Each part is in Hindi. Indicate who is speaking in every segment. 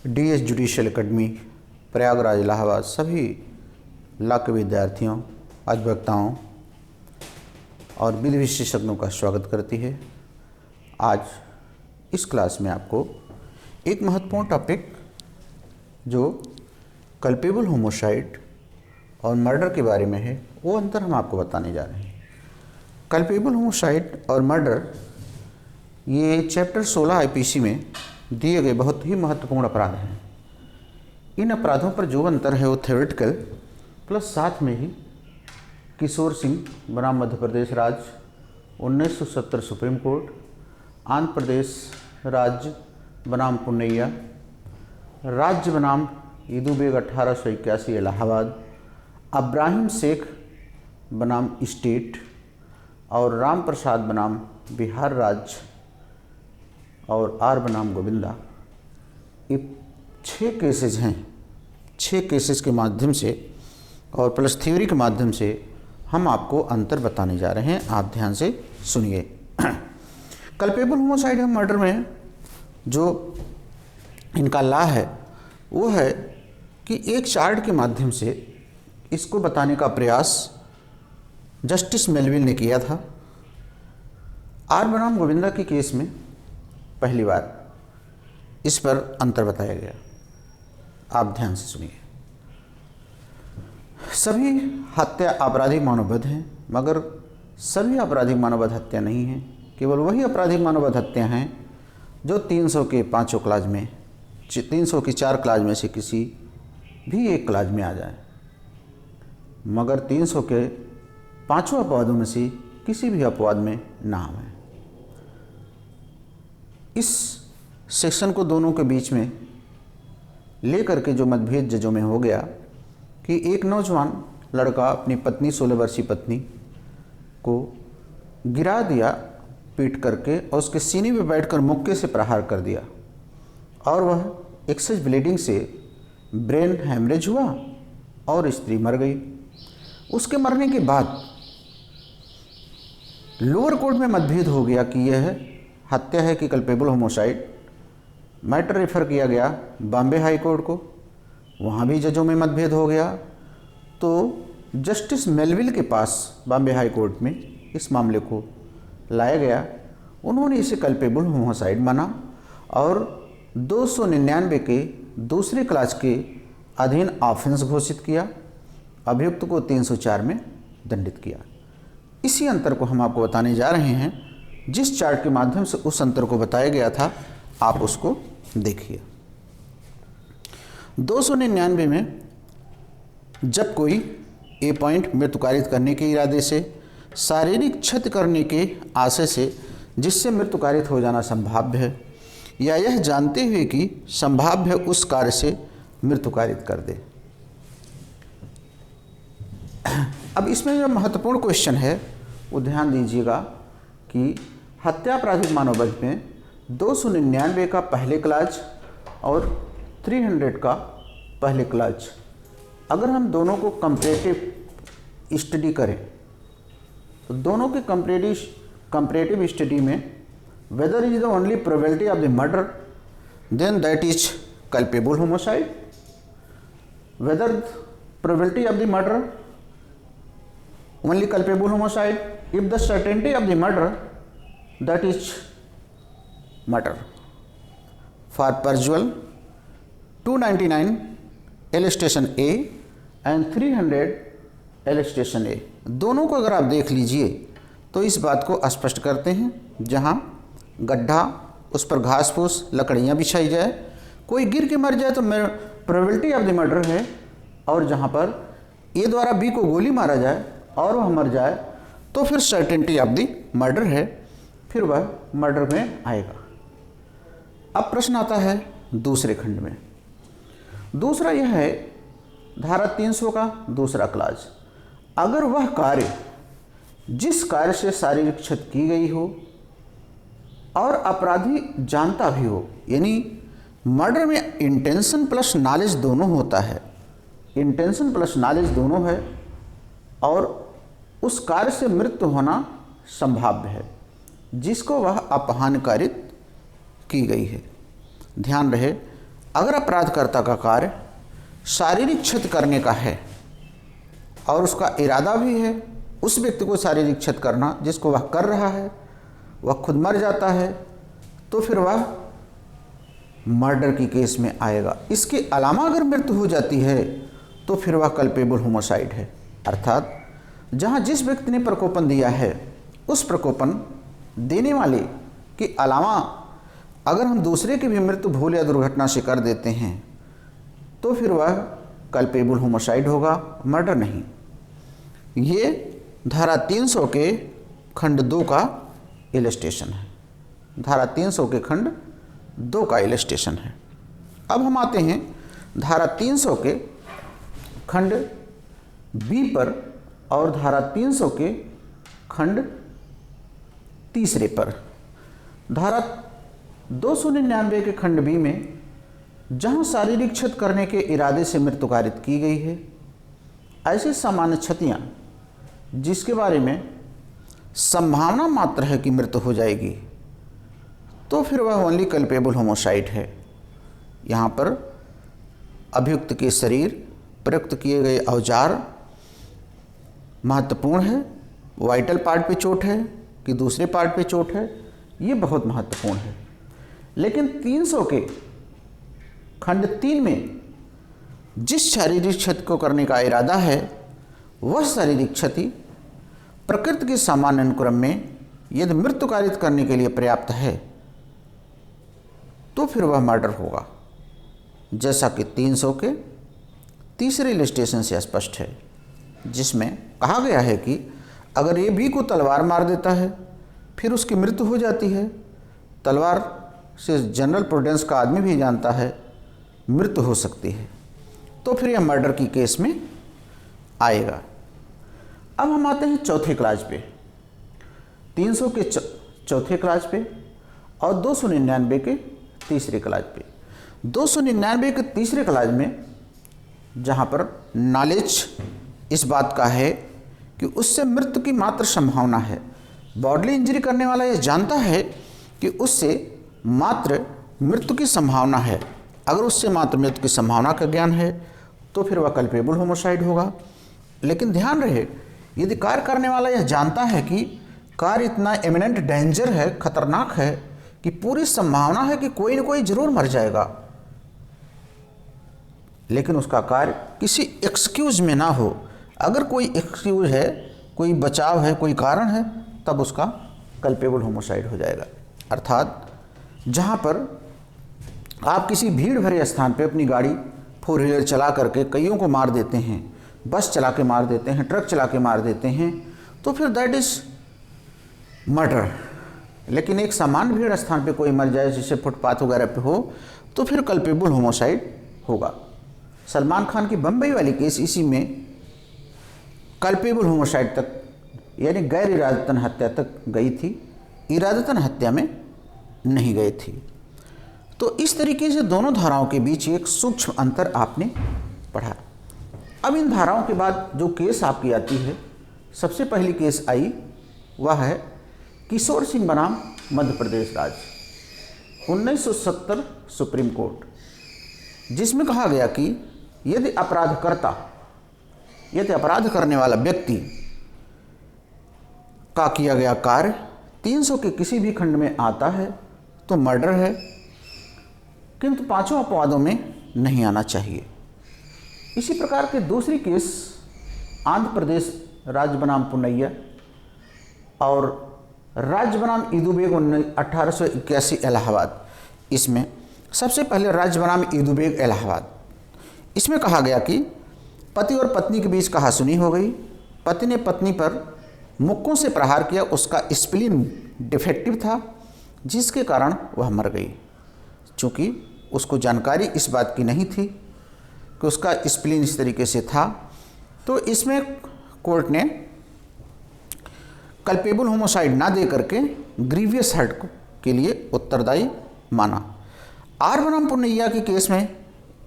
Speaker 1: DS judicial academy Prayagraj Allahabad सभी लॉ के विद्यार्थियों, अधिवक्ताओं और विधि विशेषज्ञों का स्वागत करती है। आज इस क्लास में आपको एक महत्वपूर्ण टॉपिक जो कल्पेबल होमोसाइड और मर्डर के बारे में है, वो अंतर हम आपको बताने जा रहे हैं। कल्पेबल होमोसाइड और मर्डर ये चैप्टर 16 आईपीसी में दिए गए बहुत ही महत्वपूर्ण अपराध हैं। इन अपराधों पर जो अंतर है वो थ्योरेटिकल प्लस साथ में ही किशोर सिंह बनाम मध्य प्रदेश राज्य 1970 सुप्रीम कोर्ट, आंध्र प्रदेश राज्य बनाम पुन्नैया, राज्य बनाम ईदू बेग 1881 इलाहाबाद, अब्राहिम शेख बनाम स्टेट और राम प्रसाद बनाम बिहार राज्य और आर बनाम गोविंदा, ये 6 केसेज हैं। 6 केसेस के माध्यम से और प्लस थ्योरी के माध्यम से हम आपको अंतर बताने जा रहे हैं। आप ध्यान से सुनिए। कल्पेबल होमोसाइड और मर्डर में जो इनका लॉ है वो है कि एक चार्ट के माध्यम से इसको बताने का प्रयास जस्टिस मेलविल ने किया था। आर बनाम गोविंदा के केस में पहली बार इस पर अंतर बताया गया। आप ध्यान से सुनिए। सभी हत्या आपराधिक मानववध हैं, मगर सभी आपराधिक मानववध हत्या नहीं है। केवल वही आपराधिक मानववध हत्या हैं जो 300 के 5 क्लाज में 300 की 4 क्लाज में से किसी भी एक क्लाज में आ जाए, मगर 300 के 5 अपवादों में से किसी भी अपवाद में ना आए। इस सेक्शन को दोनों के बीच में लेकर के जो मतभेद जजों में हो गया कि एक नौजवान लड़का अपनी पत्नी 16 वर्षीय पत्नी को गिरा दिया पीट करके और उसके सीने में बैठकर मुक्के से प्रहार कर दिया और वह एक्सेस ब्लीडिंग से ब्रेन हैमरेज हुआ और स्त्री मर गई। उसके मरने के बाद लोअर कोर्ट में मतभेद हो गया कि यह हत्या है कि कल्पेबल होमोसाइड। मैटर रेफर किया गया बॉम्बे हाई कोर्ट को, वहाँ भी जजों में मतभेद हो गया। तो जस्टिस मेलविल के पास बॉम्बे हाई कोर्ट में इस मामले को लाया गया। उन्होंने इसे कल्पेबल होमोसाइड माना और 299 के दूसरे क्लास के अधीन ऑफेंस घोषित किया। अभियुक्त को 304 में दंडित किया। इसी अंतर को हम आपको बताने जा रहे हैं। जिस चार्ट के माध्यम से उस अंतर को बताया गया था, आप उसको देखिए। 299 में जब कोई ए पॉइंट मृत्यु कारित करने के इरादे से, शारीरिक क्षति करने के आशय से जिससे मृत्यु कारित हो जाना संभाव्य है या यह जानते हुए कि संभाव्य है उस कार्य से मृत्यु कारित कर दे। अब इसमें जो महत्वपूर्ण क्वेश्चन है वो ध्यान दीजिएगा कि हत्या आपराधिक मानववध में 299 का पहले क्लाज और 300 का पहले क्लाज, अगर हम दोनों को कंपैरेटिव स्टडी करें तो दोनों के कंपैरेटिव स्टडी में whether is the only probability of the murder then that is culpable homicide, whether probability of the murder only culpable homicide, if the certainty of the murder, that is murder. For perjual 299 L station A and 300 L station A, दोनों को अगर आप देख लीजिए तो इस बात को स्पष्ट करते हैं। जहाँ गड्ढा, उस पर घास फूस लकड़ियाँ बिछाई जाए, कोई गिर के मर जाए तो प्रोबेबिलिटी ऑफ द मर्डर है, और जहाँ पर ए द्वारा बी को गोली मारा जाए और वह मर जाए तो फिर सर्टेनिटी ऑफ द मर्डर है, फिर वह मर्डर में आएगा। अब प्रश्न आता है दूसरे खंड में। दूसरा यह है धारा 300 का दूसरा क्लाज। अगर वह कार्य जिस कार्य से शारीरिक क्षति की गई हो और अपराधी जानता भी हो, यानी मर्डर में इंटेंशन प्लस नॉलेज दोनों होता है, इंटेंशन प्लस नॉलेज दोनों है, और उस कार्य से मृत्यु होना संभाव्य है जिसको वह अपहरण कारित की गई है। ध्यान रहे अगर अपराधकर्ता का कार्य शारीरिक क्षति करने का है और उसका इरादा भी है उस व्यक्ति को शारीरिक क्षति करना जिसको वह कर रहा है, वह खुद मर जाता है, तो फिर वह मर्डर की केस में आएगा। इसके अलावा अगर मृत्यु हो जाती है तो फिर वह कल्पेबल होमोसाइड है। अर्थात जहाँ जिस व्यक्ति ने प्रकोपन दिया है उस प्रकोपन देने वाले के अलावा अगर हम दूसरे की भी मृत्यु भूल या दुर्घटना से कर देते हैं तो फिर वह कल्पेबल होमोसाइड होगा, मर्डर नहीं। ये धारा 300 के खंड 2 का इलस्ट्रेशन है। धारा 300 के खंड 2 का इलस्ट्रेशन है। अब हम आते हैं धारा 300 के खंड बी पर और धारा 300 के खंड 3 पर। धारा 299 के खंड बी में जहां शारीरिक क्षति करने के इरादे से मृत्यु कारित की गई है, ऐसी सामान्य क्षतियां जिसके बारे में संभावना मात्र है कि मृत्यु हो जाएगी, तो फिर वह ओनली कल्पेबल होमोसाइड है। यहाँ पर अभियुक्त के शरीर, प्रयुक्त किए गए औजार महत्वपूर्ण है। वाइटल पार्ट पे चोट है कि दूसरे पार्ट पे चोट है, ये बहुत महत्वपूर्ण है। लेकिन 300 के खंड 3 में जिस शारीरिक क्षति को करने का इरादा है वह शारीरिक क्षति प्रकृति के सामान्य अनुक्रम में यदि मृत्यु कारित करने के लिए पर्याप्त है तो फिर वह मर्डर होगा, जैसा कि 300 के 3रे इलस्ट्रेशन से स्पष्ट है, जिसमें कहा गया है कि अगर ए बी को तलवार मार देता है फिर उसकी मृत्यु हो जाती है। तलवार से जनरल प्रूडेंस का आदमी भी जानता है मृत्यु हो सकती है, तो फिर यह मर्डर की केस में आएगा। अब हम आते हैं चौथे क्लास पे, 300 के चौथे क्लास पे और 299 के 3रे क्लास पे। 299 के 3रे क्लास में जहाँ पर नॉलेज इस बात का है कि उससे मृत्यु की मात्र संभावना है, बॉडली इंजरी करने वाला यह जानता है कि उससे मात्र मृत्यु की संभावना है। अगर उससे मात्र मृत्यु की संभावना का ज्ञान है तो फिर वह कल्पेबल होमोसाइड होगा। लेकिन ध्यान रहे, यदि कार्य करने वाला यह जानता है कि कार्य इतना इमिनेंट डेंजर है, खतरनाक है कि पूरी संभावना है कि कोई न कोई जरूर मर जाएगा, लेकिन उसका कार्य किसी एक्सक्यूज में ना हो, अगर कोई एक्सक्यूज है, कोई बचाव है, कोई कारण है, तब उसका कल्पेबल होमोसाइड हो जाएगा। अर्थात जहाँ पर आप किसी भीड़ भरे स्थान पे अपनी गाड़ी 4 व्हीलर चला करके कईयों को मार देते हैं, बस चला के मार देते हैं, ट्रक चला के मार देते हैं, तो फिर दैट इज मर्डर। लेकिन एक सामान्य भीड़ स्थान पे कोई मर जाए, जैसे फुटपाथ वगैरह पे हो, तो फिर कल्पेबल होमोसाइड होगा। सलमान खान की बम्बई वाली केस इसी में कल्पेबल होमोसाइड तक यानी गैर इरादतन हत्या तक गई थी, इरादतन हत्या में नहीं गई थी। तो इस तरीके से दोनों धाराओं के बीच एक सूक्ष्म अंतर आपने पढ़ा। अब इन धाराओं के बाद जो केस आपकी आती है, सबसे पहली केस आई वह है किशोर सिंह बनाम मध्य प्रदेश राज्य 1970 सुप्रीम कोर्ट, जिसमें कहा गया कि यदि अपराध करने वाला व्यक्ति का किया गया कार्य 300 के किसी भी खंड में आता है तो मर्डर है, किंतु 5 अपवादों में नहीं आना चाहिए। इसी प्रकार के दूसरी केस आंध्र प्रदेश राज्य बनाम पुन्नैया और राज्य बनाम ईदुबेग 1881 इलाहाबाद। इसमें सबसे पहले राज्य बनाम ईदुबेग इलाहाबाद, इसमें कहा गया कि पति और पत्नी के बीच कहासुनी हो गई, पति ने पत्नी पर मुक्कों से प्रहार किया, उसका स्प्लीन डिफेक्टिव था जिसके कारण वह मर गई। चूँकि उसको जानकारी इस बात की नहीं थी कि उसका स्प्लीन इस तरीके से था, तो इसमें कोर्ट ने कल्पेबल होमोसाइड ना दे करके ग्रीवियस हर्ट के लिए उत्तरदायी माना। आर बनाम पुन्नैया की केस में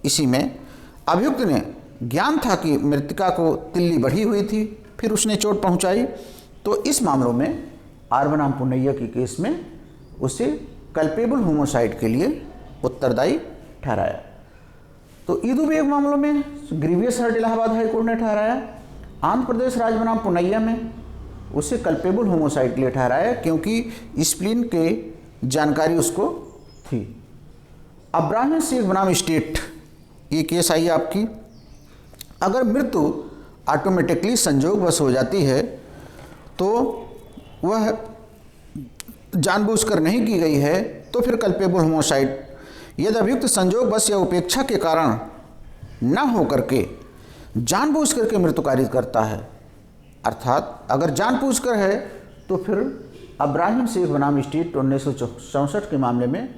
Speaker 1: इसी में अभियुक्त ने ज्ञान था कि मृतका को तिल्ली बढ़ी हुई थी, फिर उसने चोट पहुंचाई, तो इस मामलों में आर बनाम पुन्नैया की केस में उसे कल्पेबल होमोसाइड के लिए उत्तरदायी ठहराया। तो ईदुबेग मामलों में grievous hurt Allahabad high court ने ठहराया। आंध्र प्रदेश राज्य बनाम पुनैया में उसे कल्पेबल होमोसाइड के लिए ठहराया क्योंकि स्प्लीन के जानकारी उसको थी। अब्राहम शेख बनाम स्टेट, ये केस आई आपकी। अगर मृत्यु ऑटोमेटिकली संजोगवश हो जाती है तो वह जानबूझकर नहीं की गई है तो फिर कल्पेबल होमोसाइड। यदि अभियुक्त संजोगवश या उपेक्षा के कारण न हो करके जानबूझ करके मृत्यु कारित करता है, अर्थात अगर जानबूझकर है तो फिर अब्राहम शेख बनाम स्टेट 1964 के मामले में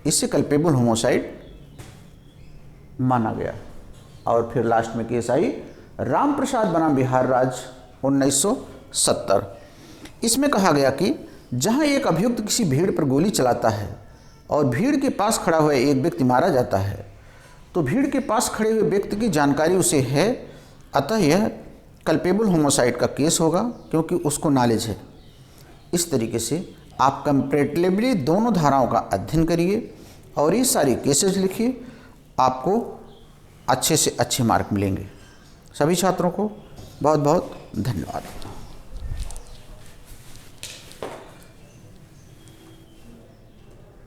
Speaker 1: इससे कल्पेबल होमोसाइड माना गया। और फिर लास्ट में केस आई राम प्रसाद बनाम बिहार राज्य 1970। इसमें कहा गया कि जहां एक अभियुक्त किसी भीड़ पर गोली चलाता है और भीड़ के पास खड़ा हुआ एक व्यक्ति मारा जाता है तो भीड़ के पास खड़े हुए व्यक्ति की जानकारी उसे है, अतः यह कल्पेबल होमोसाइड का केस होगा क्योंकि उसको नॉलेज है। इस तरीके से आप कंपैरेटिवली दोनों धाराओं का अध्ययन करिए और ये सारी केसेस लिखिए, आपको अच्छे से अच्छे मार्क मिलेंगे। सभी छात्रों को बहुत बहुत धन्यवाद।